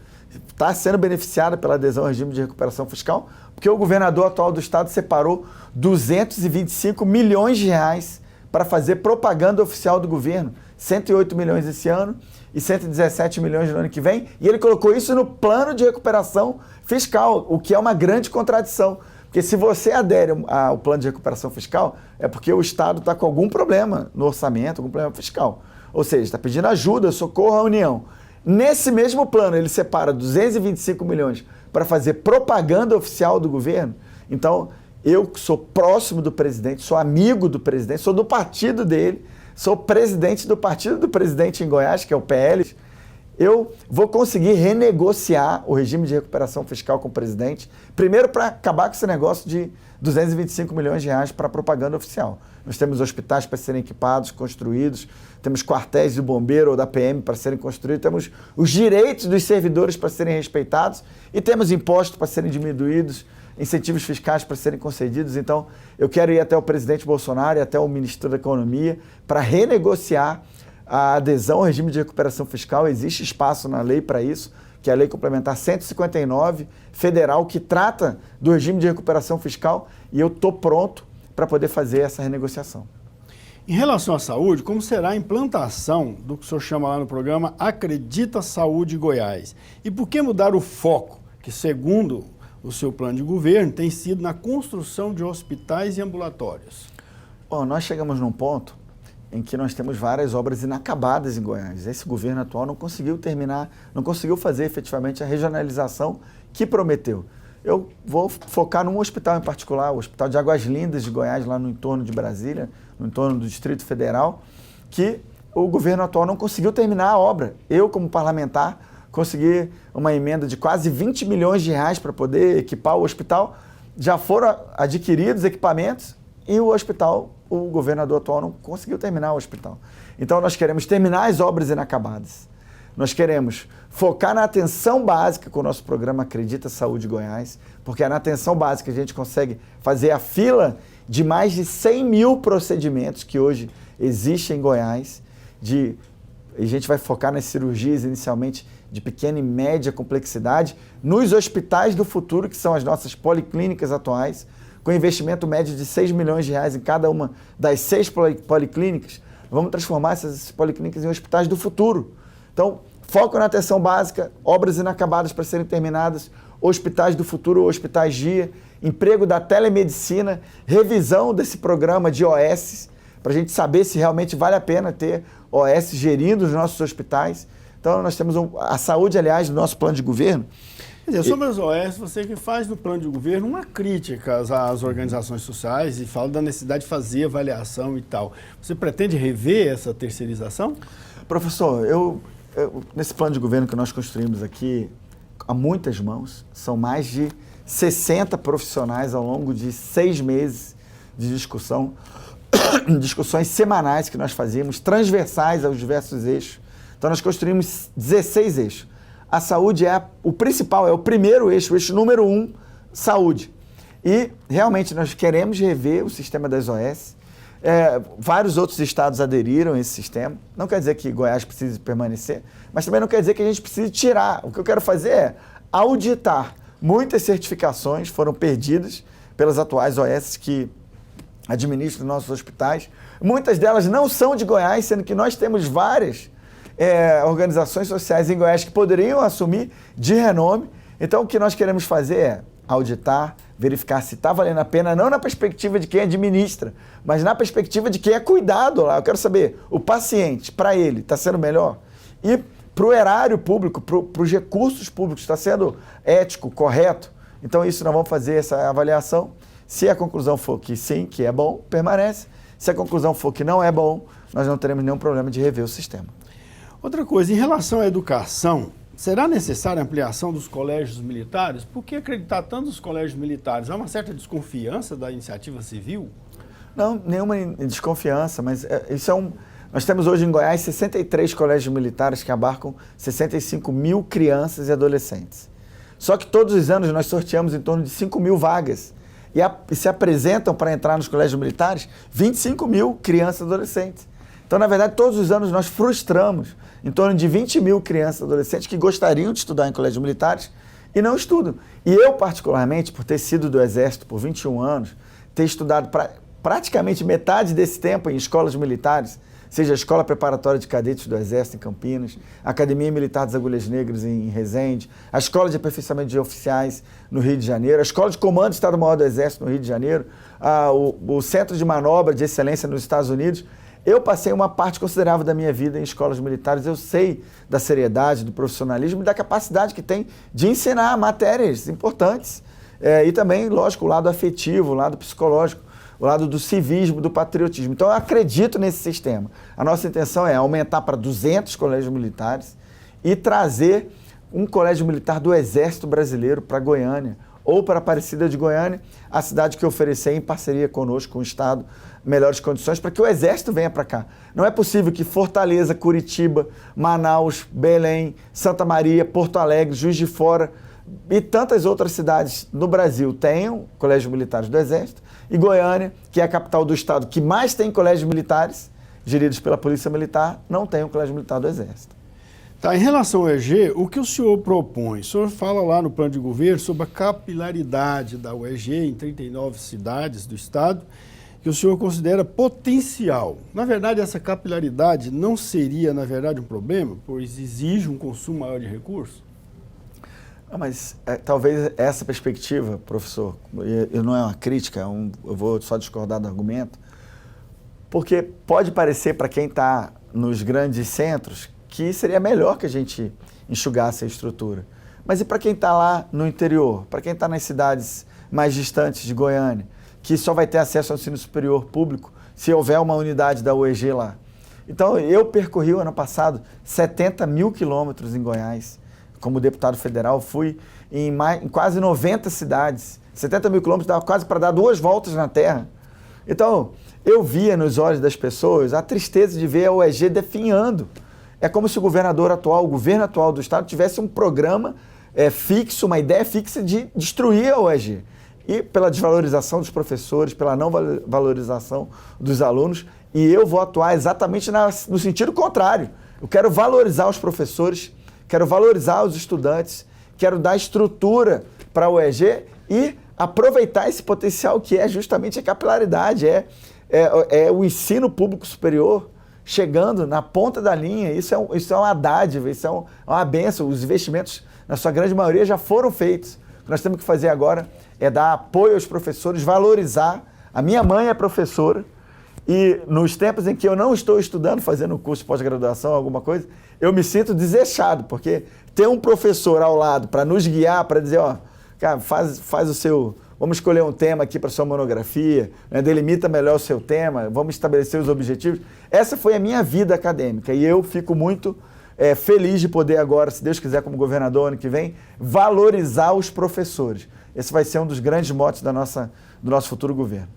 [SPEAKER 3] está sendo beneficiada pela adesão ao regime de recuperação fiscal, porque o governador atual do estado separou 225 milhões de reais para fazer propaganda oficial do governo, 108 milhões esse ano e 117 milhões no ano que vem, e ele colocou isso no plano de recuperação fiscal, o que é uma grande contradição, porque se você adere ao plano de recuperação fiscal, é porque o estado está com algum problema no orçamento, algum problema fiscal, ou seja, está pedindo ajuda, socorro à União. Nesse mesmo plano, ele separa 225 milhões para fazer propaganda oficial do governo. Então, eu sou próximo do presidente, sou amigo do presidente, sou do partido dele, sou presidente do partido do presidente em Goiás, que é o PL. Eu vou conseguir renegociar o regime de recuperação fiscal com o presidente, primeiro para acabar com esse negócio de 225 milhões de reais para propaganda oficial. Nós temos hospitais para serem equipados, construídos, temos quartéis de bombeiro ou da PM para serem construídos, temos os direitos dos servidores para serem respeitados e temos impostos para serem diminuídos, incentivos fiscais para serem concedidos. Então, eu quero ir até o presidente Bolsonaro e até o ministro da Economia para renegociar a adesão ao regime de recuperação fiscal. Existe espaço na lei para isso, que é a Lei Complementar 159, federal, que trata do regime de recuperação fiscal, e eu estou pronto para poder fazer essa renegociação.
[SPEAKER 1] Em relação à saúde, como será a implantação do que o senhor chama lá no programa Acredita Saúde Goiás? E por que mudar o foco, que segundo o seu plano de governo tem sido na construção de hospitais e ambulatórios?
[SPEAKER 3] Bom, nós chegamos num ponto em que nós temos várias obras inacabadas em Goiás. Esse governo atual não conseguiu terminar, não conseguiu fazer efetivamente a regionalização que prometeu. Eu vou focar num hospital em particular, o Hospital de Águas Lindas de Goiás, lá no entorno de Brasília, no entorno do Distrito Federal, que o governo atual não conseguiu terminar a obra. Eu, como parlamentar, consegui uma emenda de quase 20 milhões de reais para poder equipar o hospital. Já foram adquiridos equipamentos e o hospital, o governador atual não conseguiu terminar o hospital. Então nós queremos terminar as obras inacabadas. Nós queremos focar na atenção básica com o nosso programa Acredita Saúde Goiás, porque é na atenção básica que a gente consegue fazer a fila de mais de 100 mil procedimentos que hoje existem em Goiás. A gente vai focar nas cirurgias inicialmente de pequena e média complexidade, nos hospitais do futuro, que são as nossas policlínicas atuais, com investimento médio de 6 milhões de reais em cada uma das 6 policlínicas. vamos transformar essas policlínicas em hospitais do futuro. Então, foco na atenção básica, obras inacabadas para serem terminadas, hospitais do futuro, hospitais dia, emprego da telemedicina, revisão desse programa de OS, para a gente saber se realmente vale a pena ter OS gerindo os nossos hospitais. Então, nós temos a saúde, aliás, do nosso plano de governo.
[SPEAKER 1] Quer dizer, sobre as OS, você que faz no plano de governo uma crítica às organizações sociais e fala da necessidade de fazer avaliação e tal. Você pretende rever essa terceirização?
[SPEAKER 3] Professor, nesse plano de governo que nós construímos aqui, há muitas mãos, são mais de 60 profissionais ao longo de 6 meses de discussão, discussões semanais que nós fazíamos, transversais aos diversos eixos. Então, nós construímos 16 eixos. A saúde é o principal, é o primeiro eixo, o eixo número 1, saúde. E, realmente, nós queremos rever o sistema das OS. Vários outros estados aderiram a esse sistema. Não quer dizer que Goiás precise permanecer, mas também não quer dizer que a gente precise tirar. O que eu quero fazer é auditar. Muitas certificações foram perdidas pelas atuais OS que administram nossos hospitais. Muitas delas não são de Goiás, sendo que nós temos várias organizações sociais em Goiás que poderiam assumir de renome. Então, o que nós queremos fazer é auditar, verificar se está valendo a pena, não na perspectiva de quem administra, mas na perspectiva de quem é cuidado lá. Eu quero saber, o paciente, para ele, está sendo melhor? E para o erário público, para os recursos públicos, está sendo ético, correto? Então, isso nós vamos fazer essa avaliação. Se a conclusão for que sim, que é bom, permanece. Se a conclusão for que não é bom, nós não teremos nenhum problema de rever o sistema.
[SPEAKER 1] Outra coisa, em relação à educação, será necessária a ampliação dos colégios militares? Por que acreditar tanto nos colégios militares? Há uma certa desconfiança da iniciativa civil?
[SPEAKER 3] Não, nenhuma desconfiança, mas nós temos hoje em Goiás 63 colégios militares que abarcam 65 mil crianças e adolescentes. Só que todos os anos nós sorteamos em torno de 5 mil vagas e se apresentam para entrar nos colégios militares 25 mil crianças e adolescentes. Então, na verdade, todos os anos nós frustramos em torno de 20 mil crianças e adolescentes que gostariam de estudar em colégios militares e não estudam. E eu, particularmente, por ter sido do Exército por 21 anos, ter estudado praticamente metade desse tempo em escolas militares, seja a Escola Preparatória de Cadetes do Exército em Campinas, a Academia Militar das Agulhas Negras em Resende, a Escola de Aperfeiçoamento de Oficiais no Rio de Janeiro, a Escola de Comando do Estado-Maior do Exército no Rio de Janeiro, o Centro de Manobra de Excelência nos Estados Unidos. Eu passei uma parte considerável da minha vida em escolas militares, eu sei da seriedade, do profissionalismo e da capacidade que tem de ensinar matérias importantes. E também, lógico, o lado afetivo, o lado psicológico, o lado do civismo, do patriotismo. Então, eu acredito nesse sistema. A nossa intenção é aumentar para 200 colégios militares e trazer um colégio militar do Exército Brasileiro para Goiânia, ou para Aparecida de Goiânia, a cidade que oferecer em parceria conosco, com o Estado, melhores condições para que o Exército venha para cá. Não é possível que Fortaleza, Curitiba, Manaus, Belém, Santa Maria, Porto Alegre, Juiz de Fora e tantas outras cidades no Brasil tenham colégios militares do Exército e Goiânia, que é a capital do estado que mais tem colégios militares, geridos pela Polícia Militar, não tem um colégio militar do Exército.
[SPEAKER 1] Tá, em relação ao UEG, o que o senhor propõe? O senhor fala lá no plano de governo sobre a capilaridade da UEG em 39 cidades do estado, que o senhor considera potencial. Na verdade, essa capilaridade não seria, na verdade, um problema, pois exige um consumo maior de recursos?
[SPEAKER 3] Mas talvez essa perspectiva, professor, não é uma crítica, eu vou só discordar do argumento, porque pode parecer para quem está nos grandes centros que seria melhor que a gente enxugasse a estrutura. Mas e para quem está lá no interior, para quem está nas cidades mais distantes de Goiânia, que só vai ter acesso ao ensino superior público se houver uma unidade da UEG lá? Então, eu percorri o ano passado 70 mil quilômetros em Goiás. Como deputado federal, fui em quase 90 cidades. 70 mil quilômetros dava quase para dar 2 voltas na terra. Então, eu via nos olhos das pessoas a tristeza de ver a UEG definhando. É como se o governo atual do estado tivesse um programa fixo, uma ideia fixa de destruir a UEG. E pela desvalorização dos professores, pela não valorização dos alunos, e eu vou atuar exatamente no sentido contrário. Eu quero valorizar os professores, quero valorizar os estudantes, quero dar estrutura para a UEG e aproveitar esse potencial que é justamente a capilaridade, é o ensino público superior chegando na ponta da linha. Isso é uma dádiva, isso é uma bênção. Os investimentos, na sua grande maioria, já foram feitos. O que nós temos que fazer agora é dar apoio aos professores, valorizar. A minha mãe é professora e nos tempos em que eu não estou estudando, fazendo um curso de pós-graduação, alguma coisa, eu me sinto desleixado, porque ter um professor ao lado para nos guiar, para dizer, ó, cara, faz o seu... Vamos escolher um tema aqui para sua monografia, né, delimita melhor o seu tema, vamos estabelecer os objetivos. Essa foi a minha vida acadêmica e eu fico muito feliz de poder agora, se Deus quiser, como governador ano que vem, valorizar os professores. Esse vai ser um dos grandes motes do nosso futuro governo.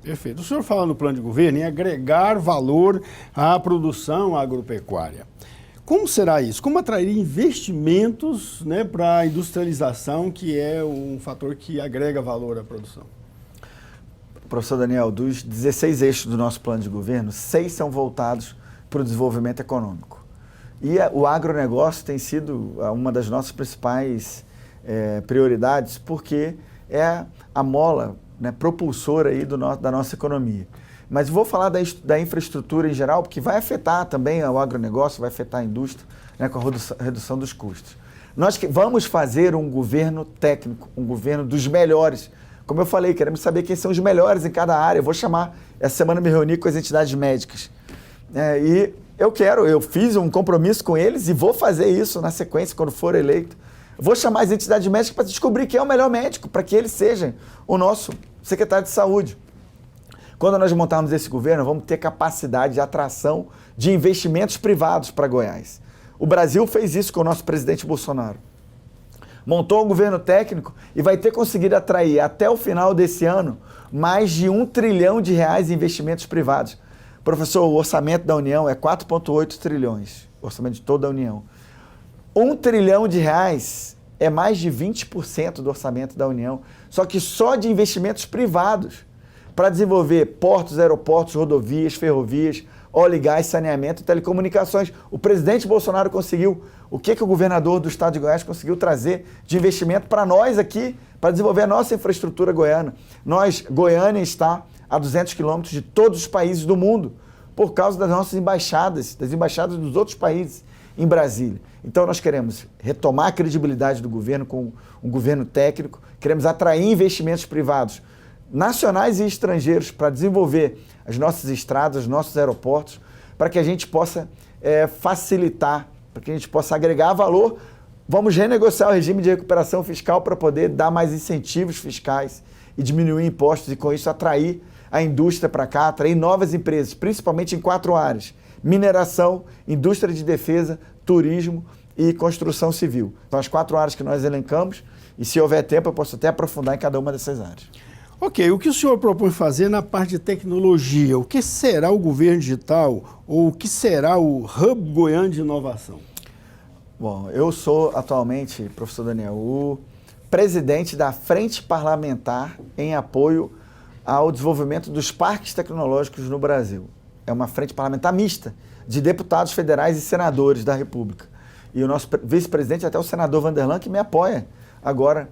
[SPEAKER 1] Perfeito. O senhor fala no plano de governo em agregar valor à produção agropecuária. Como será isso? Como atrair investimentos, né, para a industrialização, que é um fator que agrega valor à produção?
[SPEAKER 3] Professor Daniel, dos 16 eixos do nosso plano de governo, 6 são voltados para o desenvolvimento econômico. E o agronegócio tem sido uma das nossas principais prioridades, porque é a mola, né, propulsora aí da nossa economia. Mas vou falar da infraestrutura em geral, porque vai afetar também o agronegócio, vai afetar a indústria, né, com a redução dos custos. Nós vamos fazer um governo técnico, um governo dos melhores. Como eu falei, queremos saber quem são os melhores em cada área. Eu vou essa semana me reuni com as entidades médicas. E eu fiz um compromisso com eles e vou fazer isso na sequência, quando for eleito. Vou chamar as entidades médicas para descobrir quem é o melhor médico, para que ele seja o nosso secretário de saúde. Quando nós montarmos esse governo, vamos ter capacidade de atração de investimentos privados para Goiás. O Brasil fez isso com o nosso presidente Bolsonaro. Montou um governo técnico e vai ter conseguido atrair até o final desse ano mais de R$1 trilhão em investimentos privados. Professor, o orçamento da União é 4,8 trilhões, o orçamento de toda a União. R$1 trilhão é mais de 20% do orçamento da União, só que só de investimentos privados, para desenvolver portos, aeroportos, rodovias, ferrovias, óleo e gás, saneamento e telecomunicações. O presidente Bolsonaro conseguiu, o que o governador do estado de Goiás conseguiu trazer de investimento para nós aqui, para desenvolver a nossa infraestrutura goiana. Goiânia está a 200 quilômetros de todos os países do mundo, por causa das nossas embaixadas, das embaixadas dos outros países em Brasília. Então nós queremos retomar a credibilidade do governo com um governo técnico, queremos atrair investimentos privados nacionais e estrangeiros para desenvolver as nossas estradas, os nossos aeroportos, para que a gente possa facilitar, para que a gente possa agregar valor. Vamos renegociar o regime de recuperação fiscal para poder dar mais incentivos fiscais e diminuir impostos e com isso atrair a indústria para cá, atrair novas empresas, principalmente em 4 áreas: mineração, indústria de defesa, turismo e construção civil. Então as 4 áreas que nós elencamos, e se houver tempo eu posso até aprofundar em cada uma dessas áreas.
[SPEAKER 1] Ok, o que o senhor propõe fazer na parte de tecnologia? O que será o governo digital ou o que será o Hub Goiano de Inovação?
[SPEAKER 3] Bom, eu sou atualmente, professor Daniel, o presidente da Frente Parlamentar em apoio ao desenvolvimento dos parques tecnológicos no Brasil. É uma frente parlamentar mista de deputados federais e senadores da República. E o nosso vice-presidente, até o senador Vanderlan, que me apoia agora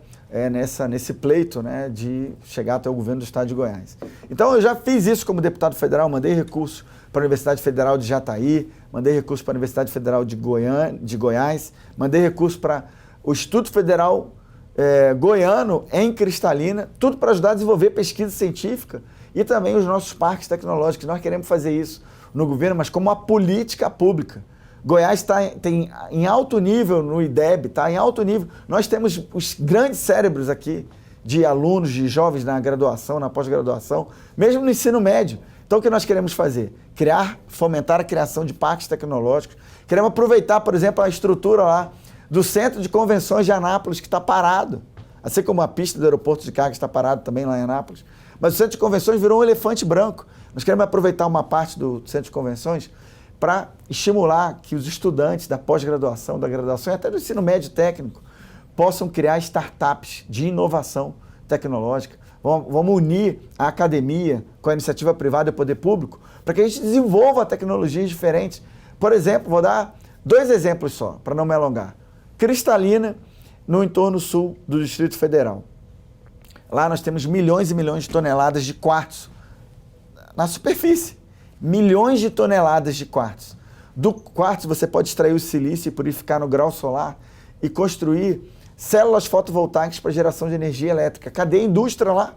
[SPEAKER 3] nesse pleito, né, de chegar até o governo do estado de Goiás. Então eu já fiz isso como deputado federal, mandei recurso para a Universidade Federal de Jataí, mandei recurso para a Universidade Federal de Goiás, mandei recurso para o Instituto Federal Goiano em Cristalina, tudo para ajudar a desenvolver pesquisa científica e também os nossos parques tecnológicos. Nós queremos fazer isso no governo, mas como uma política pública. Goiás está em alto nível no IDEB, está em alto nível. Nós temos os grandes cérebros aqui de alunos, de jovens na graduação, na pós-graduação, mesmo no ensino médio. Então o que nós queremos fazer? Fomentar a criação de parques tecnológicos. Queremos aproveitar, por exemplo, a estrutura lá do Centro de Convenções de Anápolis, que está parado. Assim como a pista do aeroporto de carga está parado também lá em Anápolis. Mas o Centro de Convenções virou um elefante branco. Nós queremos aproveitar uma parte do Centro de Convenções para estimular que os estudantes da pós-graduação, da graduação e até do ensino médio técnico possam criar startups de inovação tecnológica. Vamos unir a academia com a iniciativa privada e o poder público para que a gente desenvolva tecnologias diferentes. Por exemplo, vou dar 2 exemplos só, para não me alongar. Cristalina, no entorno sul do Distrito Federal. Lá nós temos milhões e milhões de toneladas de quartzo na superfície. milhões de toneladas de quartzo. Do quartzo você pode extrair o silício e purificar no grau solar e construir células fotovoltaicas para geração de energia elétrica. Cadê a indústria lá?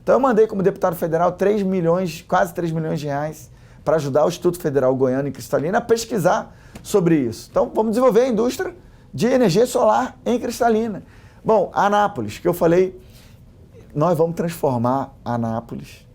[SPEAKER 3] Então eu mandei como deputado federal 3 milhões, quase 3 milhões de reais para ajudar o Instituto Federal Goiano em Cristalina a pesquisar sobre isso. Então vamos desenvolver a indústria de energia solar em Cristalina. Bom, Anápolis, que eu falei, nós vamos transformar Anápolis.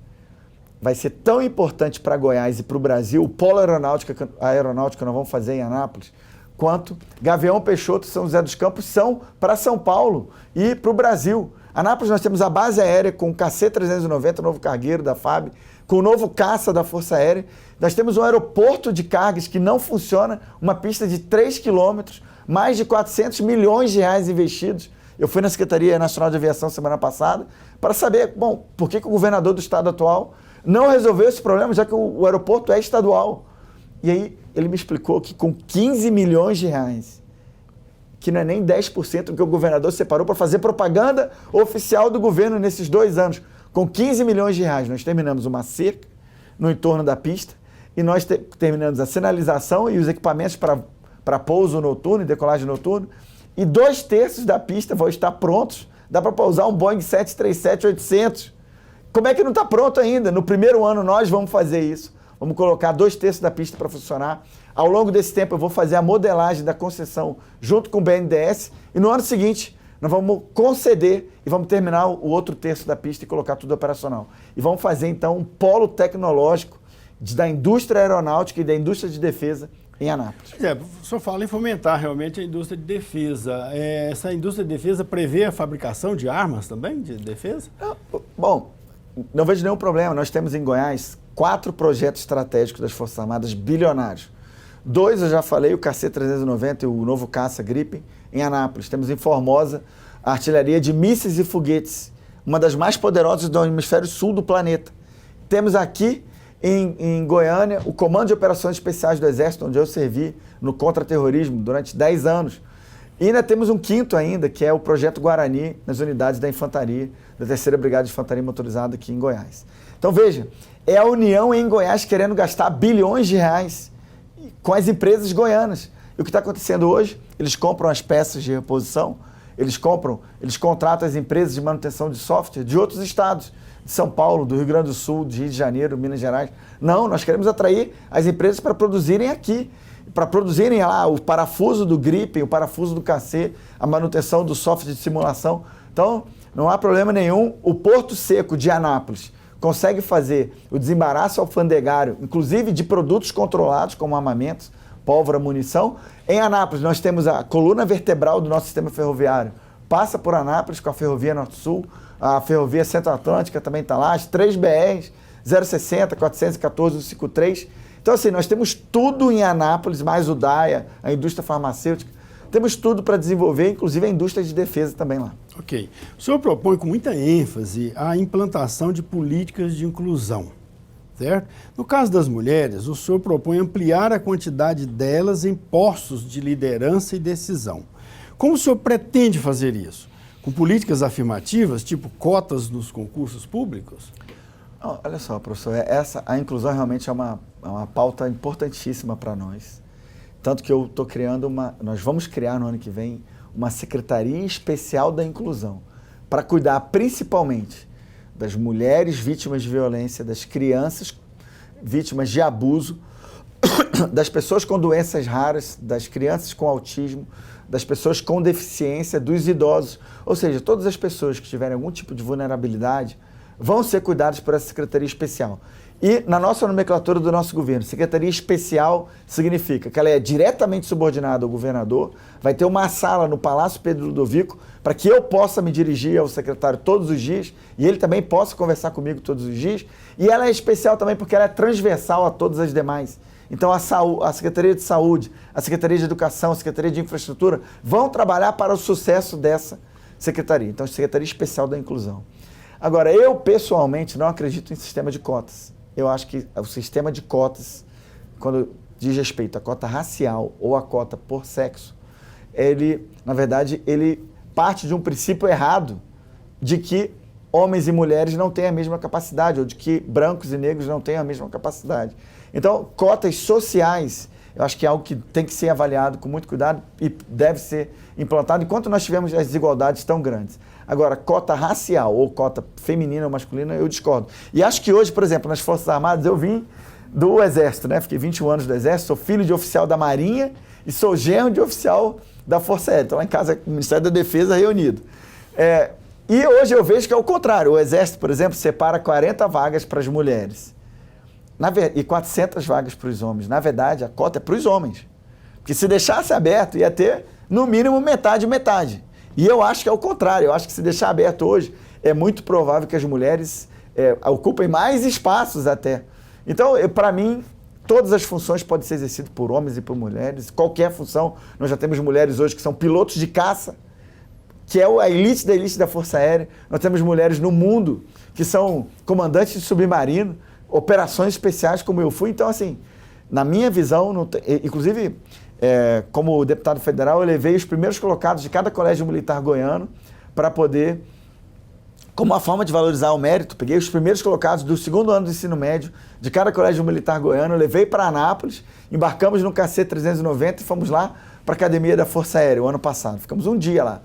[SPEAKER 3] Vai ser tão importante para Goiás e para o Brasil, o polo aeronáutica que nós vamos fazer em Anápolis, quanto Gavião Peixoto e São José dos Campos são para São Paulo e para o Brasil. Anápolis nós temos a base aérea com o KC-390, o novo cargueiro da FAB, com o novo caça da Força Aérea. Nós temos um aeroporto de cargas que não funciona, uma pista de 3 quilômetros, mais de 400 milhões de reais investidos. Eu fui na Secretaria Nacional de Aviação semana passada para saber, bom, por que o governador do estado atual não resolveu esse problema, já que o aeroporto é estadual. E aí ele me explicou que com 15 milhões de reais, que não é nem 10% do que o governador separou para fazer propaganda oficial do governo nesses 2 anos, com 15 milhões de reais nós terminamos uma cerca no entorno da pista e nós terminamos a sinalização e os equipamentos para pouso noturno e decolagem noturno, e 2/3 da pista vão estar prontos. Dá para pousar um Boeing 737-800. Como é que não está pronto ainda? No primeiro ano nós vamos fazer isso. Vamos colocar 2/3 da pista para funcionar. Ao longo desse tempo eu vou fazer a modelagem da concessão junto com o BNDES e no ano seguinte nós vamos conceder e vamos terminar o outro terço da pista e colocar tudo operacional. E vamos fazer então um polo tecnológico da indústria aeronáutica e da indústria de defesa em Anápolis.
[SPEAKER 1] O senhor fala em fomentar realmente a indústria de defesa. Essa indústria de defesa prevê a fabricação de armas também, de defesa?
[SPEAKER 3] Bom, não vejo nenhum problema. Nós temos em Goiás 4 projetos estratégicos das Forças Armadas bilionários. 2 eu já falei, o KC-390 e o novo caça Gripen em Anápolis. Temos em Formosa a artilharia de mísseis e foguetes, uma das mais poderosas do hemisfério sul do planeta. Temos aqui em Goiânia o Comando de Operações Especiais do Exército, onde eu servi no contra-terrorismo durante 10 anos. E ainda temos um 5º ainda, que é o Projeto Guarani, nas unidades da Infantaria, da 3ª Brigada de Infantaria Motorizada aqui em Goiás. Então veja, é a União em Goiás querendo gastar bilhões de reais com as empresas goianas. E o que está acontecendo hoje? Eles compram as peças de reposição, eles contratam as empresas de manutenção de software de outros estados, de São Paulo, do Rio Grande do Sul, de Rio de Janeiro, Minas Gerais. Não, nós queremos atrair as empresas para produzirem aqui, para produzirem lá o parafuso do Gripen, o parafuso do KC, a manutenção do software de simulação. Então, não há problema nenhum. O Porto Seco de Anápolis consegue fazer o desembaraço alfandegário, inclusive de produtos controlados, como armamentos, pólvora, munição. Em Anápolis, nós temos a coluna vertebral do nosso sistema ferroviário. Passa por Anápolis com a Ferrovia Norte-Sul, a Ferrovia Centro-Atlântica também está lá, as 3 BRs, 060, 414, 153. Então, assim, nós temos tudo em Anápolis, mais o DAIA, a indústria farmacêutica. Temos tudo para desenvolver, inclusive a indústria de defesa também lá.
[SPEAKER 1] Ok. O senhor propõe com muita ênfase a implantação de políticas de inclusão, certo? No caso das mulheres, o senhor propõe ampliar a quantidade delas em postos de liderança e decisão. Como o senhor pretende fazer isso? Com políticas afirmativas, tipo cotas nos concursos públicos?
[SPEAKER 3] Olha só, professor, a inclusão realmente é uma pauta importantíssima para nós. Tanto que eu estou criando nós vamos criar no ano que vem uma Secretaria Especial da Inclusão, para cuidar principalmente das mulheres vítimas de violência, das crianças vítimas de abuso, das pessoas com doenças raras, das crianças com autismo, das pessoas com deficiência, dos idosos. Ou seja, todas as pessoas que tiverem algum tipo de vulnerabilidade vão ser cuidadas por essa Secretaria Especial. E na nossa nomenclatura do nosso governo, Secretaria Especial significa que ela é diretamente subordinada ao governador, vai ter uma sala no Palácio Pedro Ludovico para que eu possa me dirigir ao secretário todos os dias e ele também possa conversar comigo todos os dias. E ela é especial também porque ela é transversal a todas as demais. Então a Secretaria de Saúde, a Secretaria de Educação, a Secretaria de Infraestrutura vão trabalhar para o sucesso dessa secretaria. Então, a Secretaria Especial da Inclusão. Agora, eu pessoalmente não acredito em sistema de cotas. Eu acho que o sistema de cotas, quando diz respeito à cota racial ou à cota por sexo, na verdade, ele parte de um princípio errado de que homens e mulheres não têm a mesma capacidade, ou de que brancos e negros não têm a mesma capacidade. Então, cotas sociais, eu acho que é algo que tem que ser avaliado com muito cuidado e deve ser implantado enquanto nós tivermos as desigualdades tão grandes. Agora, cota racial ou cota feminina ou masculina, eu discordo. E acho que hoje, por exemplo, nas Forças Armadas, eu vim do Exército, né? Fiquei 21 anos do Exército, sou filho de oficial da Marinha e sou genro de oficial da Força Aérea. Então, lá em casa, o Ministério da Defesa reunido. E hoje eu vejo que é o contrário. O Exército, por exemplo, separa 40 vagas para as mulheres e 400 vagas para os homens. Na verdade, a cota é para os homens. Porque se deixasse aberto, ia ter, no mínimo, metade. E eu acho que é o contrário. Eu acho que se deixar aberto hoje, é muito provável que as mulheres ocupem mais espaços até. Então, para mim, todas as funções podem ser exercidas por homens e por mulheres. Qualquer função. Nós já temos mulheres hoje que são pilotos de caça, que é a elite da Força Aérea. Nós temos mulheres no mundo que são comandantes de submarino, operações especiais como eu fui. Então, assim, na minha visão, inclusive, como deputado federal, eu levei os primeiros colocados de cada colégio militar goiano para poder, como uma forma de valorizar o mérito, peguei os primeiros colocados do segundo ano do ensino médio de cada colégio militar goiano, levei para Anápolis, embarcamos no KC-390 e fomos lá para a Academia da Força Aérea o ano passado. Ficamos um dia lá.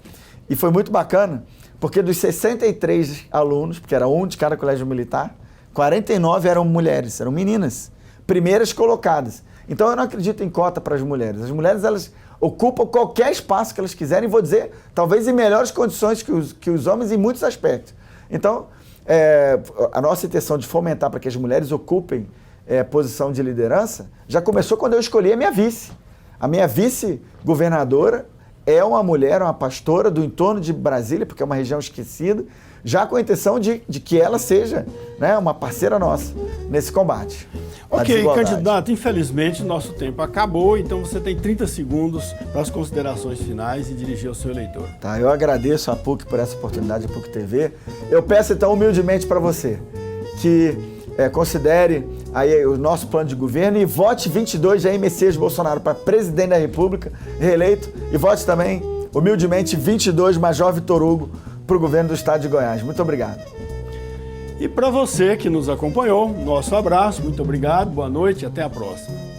[SPEAKER 3] E foi muito bacana, porque dos 63 alunos, porque era um de cada colégio militar, 49 eram mulheres, eram meninas, primeiras colocadas. Então eu não acredito em cota para as mulheres. As mulheres, elas ocupam qualquer espaço que elas quiserem, vou dizer, talvez em melhores condições que os homens em muitos aspectos. Então, a nossa intenção de fomentar para que as mulheres ocupem posição de liderança já começou quando eu escolhi a minha vice. A minha vice-governadora é uma mulher, uma pastora do entorno de Brasília, porque é uma região esquecida, já com a intenção de que ela seja, né, uma parceira nossa nesse combate.
[SPEAKER 1] Ok, candidato, infelizmente nosso tempo acabou, então você tem 30 segundos para as considerações finais e dirigir ao seu eleitor.
[SPEAKER 3] Tá, eu agradeço a PUC por essa oportunidade, a PUC TV. Eu peço então humildemente para você que considere aí o nosso plano de governo e vote 22 Jair Messias Bolsonaro para presidente da República, reeleito, e vote também, humildemente, 22 Major Vitor Hugo para o governo do estado de Goiás. Muito obrigado.
[SPEAKER 1] E para você que nos acompanhou, nosso abraço, muito obrigado, boa noite e até a próxima.